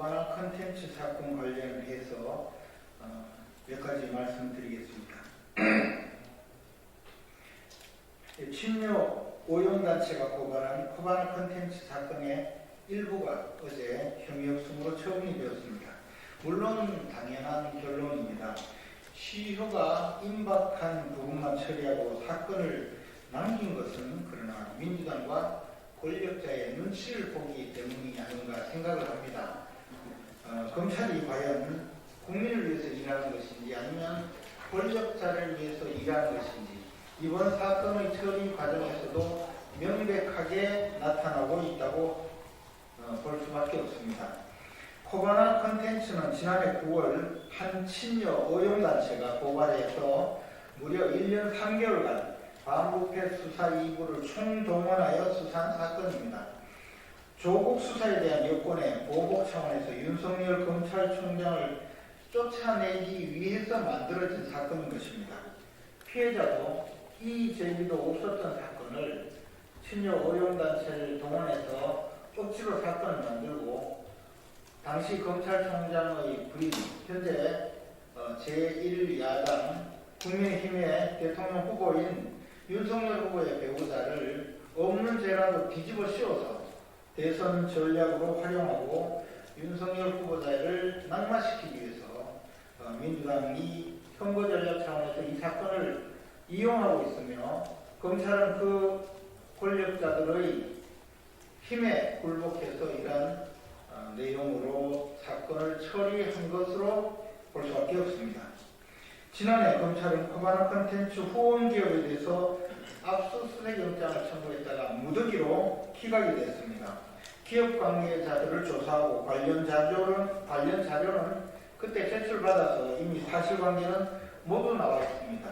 코바나 컨텐츠 사건 관련해서 몇 가지 말씀드리겠습니다. 친묘 오용단체가 고발한 코바나 컨텐츠 사건의 일부가 어제 혐의없음으로 처분이 되었습니다. 물론 당연한 결론입니다. 시효가 임박한 부분만 처리하고 사건을 남긴 것은 그러나 민주당과 권력자의 눈치를 보기 때문이 아닌가 생각을 합니다. 검찰이 과연 국민을 위해서 일하는 것인지 아니면 권력자를 위해서 일하는 것인지 이번 사건의 처리 과정에서도 명백하게 나타나고 있다고 볼 수밖에 없습니다. 코바나 컨텐츠는 지난해 9월 한 친여 어용단체가 고발해서 무려 1년 3개월간 반부패 수사 2부를 총동원하여 수사한 사건입니다. 조국 수사에 대한 여권의 보복 차원에서 윤석열 검찰총장을 쫓아내기 위해서 만들어진 사건인 것입니다. 피해자도 이의 제기도 없었던 사건을 친여 어용단체를 동원해서 억지로 사건을 만들고 당시 검찰총장의 부인, 현재 제1야당 국민의힘의 대통령 후보인 윤석열 후보의 배우자를 없는 죄라도 뒤집어 씌워서 대선 전략으로 활용하고 윤석열 후보자를 낙마시키기 위해서 민주당이 선거 전략 차원에서 이 사건을 이용하고 있으며 검찰은 그 권력자들의 힘에 굴복해서 이러한 내용으로 사건을 처리한 것으로 볼 수밖에 없습니다. 지난해 검찰은 코바나 컨텐츠 후원 기업에 대해서 압수수색 영장을 청구했다가 무더기로 기각이 됐습니다. 기업 관계자들을 조사하고 관련 자료는 그때 제출받아서 이미 사실관계는 모두 나와 있습니다.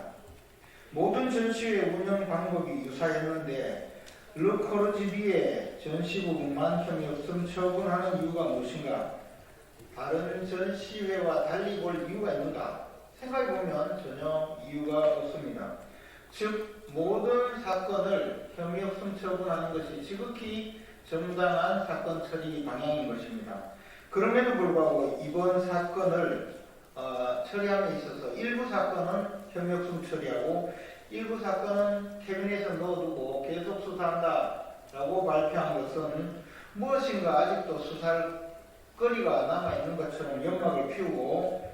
모든 전시회 운영 방법이 유사했는데 르코르지비의 전시 부분만 혐의없음 처분하는 이유가 무엇인가? 다른 전시회와 달리 볼 이유가 있는가? 생각해보면 전혀 이유가 없습니다. 즉 모든 사건을 혐의없음 처분하는 것이 지극히 정당한 사건 처리 방향인 것입니다. 그럼에도 불구하고 이번 사건을 처리함에 있어서 일부 사건은 혐의없음 처리하고 일부 사건은 캐비넷에 넣어두고 계속 수사한다라고 발표한 것은 무엇인가 아직도 수사할 거리가 남아있는 것처럼 연막을 피우고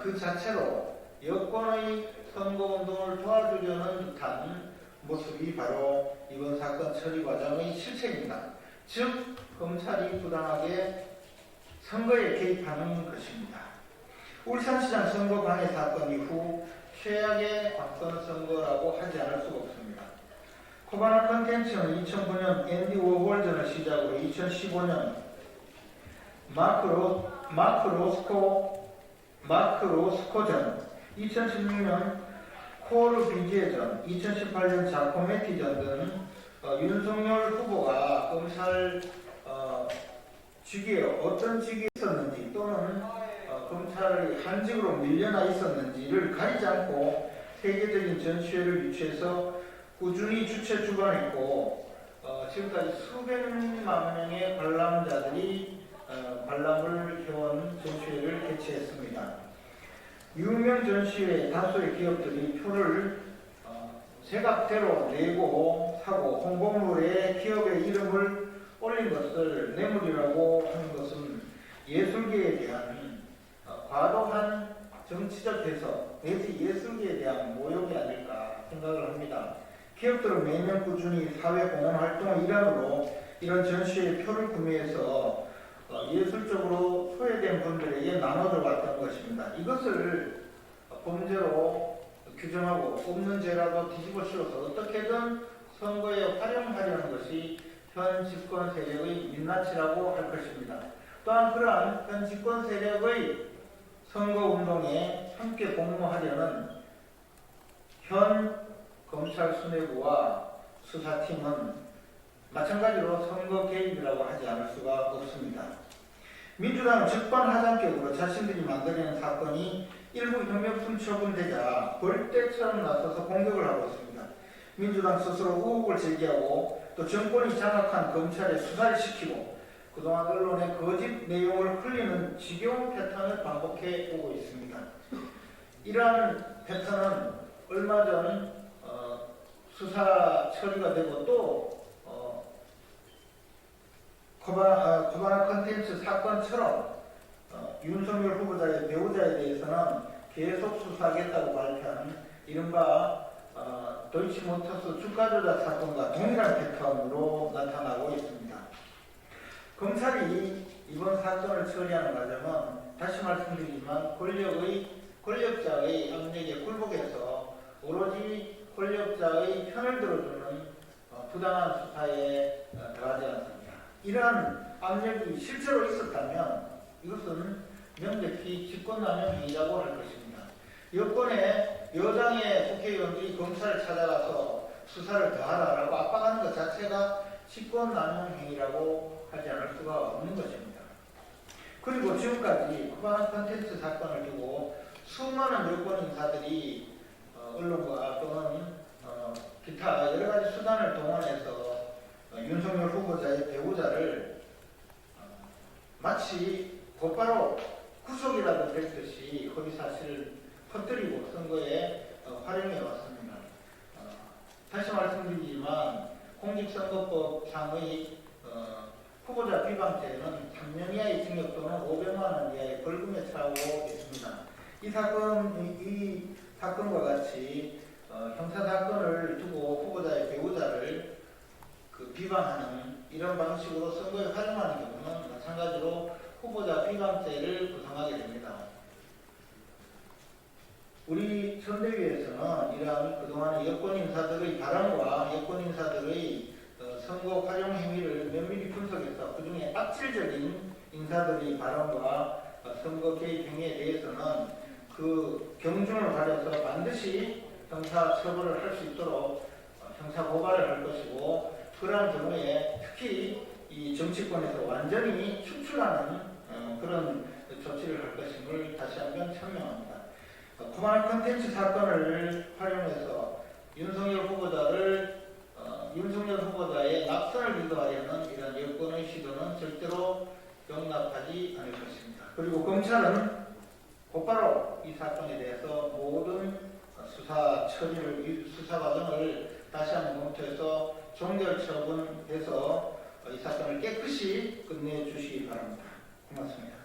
그 자체로 여권의 선거운동을 도와주려는 듯한 모습이 바로 이번 사건 처리 과정의 실책입니다. 즉 검찰이 부당하게 선거에 개입하는 것입니다. 울산시장 선거 방해 사건 이후 최악의 박선 선거라고 하지 않을 수가 없습니다. 코바나 컨텐츠는 2009년 앤디 워홀전을 시작으로 2015년 마크 로스코전, 2016년 코르 비제전, 2018년 자코메티전 등 윤석열 후보가 검찰 직위에 어떤 직위에 있었는지 또는 검찰의 한직으로 밀려나 있었는지를 가리지 않고 세계적인 전시회를 유치해서 꾸준히 주최 주관했고 지금까지 수백만 명의 관람자들이 관람을 해온 전시회를 개최했습니다. 유명 전시회 다수의 기업들이 표를 제값대로 내고 사고 홍보물에 기업의 이름을 올린 것을 뇌물이라고 하는 것은 예술계에 대한 과도한 정치적 해석 내지 예술계에 대한 모욕이 아닐까 생각을 합니다. 기업들은 매년 꾸준히 사회공헌 활동의 일환으로 이런 전시회 표를 구매해서 예술적으로 소외된 분들에게 나눠줘 왔던 것입니다. 이것을 범죄로 규정하고 없는 죄라도 뒤집어 씌워서 어떻게든 선거에 활용하려는 것이 현 집권 세력의 민낯이라고 할 것입니다. 또한 그러한 현 집권 세력의 선거운동에 함께 공모하려는 현 검찰 수뇌부와 수사팀은 마찬가지로 선거 개입이라고 하지 않을 수가 없습니다. 민주당은 적반하장격으로 자신들이 만들어낸 사건이 일부 혐의없음 처분되자 벌떼처럼 나서서 공격을 하고 있습니다. 민주당 스스로 의혹을 제기하고 또 정권이 장악한 검찰에 수사를 시키고 그동안 언론의 거짓 내용을 흘리는 지겨운 패턴을 반복해 오고 있습니다. 이러한 패턴은 얼마 전 수사 처리가 되고 또 코바나 컨텐츠 사건처럼 윤석열 후보자의 배우자에 대해서는 계속 수사하겠다고 발표하는 이른바 도이치모터스 주가 조작 사건과 동일한 패턴으로 나타나고 있습니다. 검찰이 이번 사건을 처리하는 과정은 다시 말씀드리지만 권력자의 압력에 굴복해서 오로지 권력자의 편을 들어주는 부당한 수사에 들어가지 않습니다. 이러한 압력이 실제로 있었다면 이것은 명백히 직권남용 행위라고 할 것입니다. 여당의 국회의원들이 검찰을 찾아가서 수사를 더하라라고 압박하는 것 자체가 직권남용 행위라고 하지 않을 수가 없는 것입니다. 그리고 지금까지 코바나 컨텐츠 사건을 두고 수많은 여권 인사들이 언론과 또는 기타 여러 가지 수단을 동원해서 윤석열 후보자의 배우자를 마치 곧바로 구속이라도 될 듯이 허위사실을 퍼뜨리고 선거에 활용해 왔습니다. 다시 말씀드리지만 공직선거법상의 후보자 비방죄는 3년 이하의 징역 또는 500만 원 이하의 벌금에 처하고 있습니다. 이 사건과 같이 형사사건을 두고 후보자의 배우자를 비방하는 이런 방식으로 선거에 활용하는 경우는 마찬가지로 후보자 비방죄를 구성하게 됩니다. 우리 선대위에서는 이러한 그동안의 여권 인사들의 발언과 여권 인사들의 선거 활용 행위를 면밀히 분석해서 그중에 악질적인 인사들의 발언과 선거 개입 행위에 대해서는 그 경중을 가려서 반드시 형사 처벌을 할 수 있도록 형사 고발을 할 것이고, 그러한 경우에 특히 이 정치권에서 완전히 축출하는 그런 조치를 할 것임을 다시 한번 천명합니다. 코바나 컨텐츠 사건을 활용해서 윤석열 후보자의 낙선을 유도하려는 이런 여권의 시도는 절대로 용납하지 않을 것입니다. 그리고 검찰은 곧바로 이 사건에 대해서 모든 수사 과정을 다시 한번 검토해서 종결 처분해서 이 사건을 깨끗이 끝내주시기 바랍니다. 고맙습니다.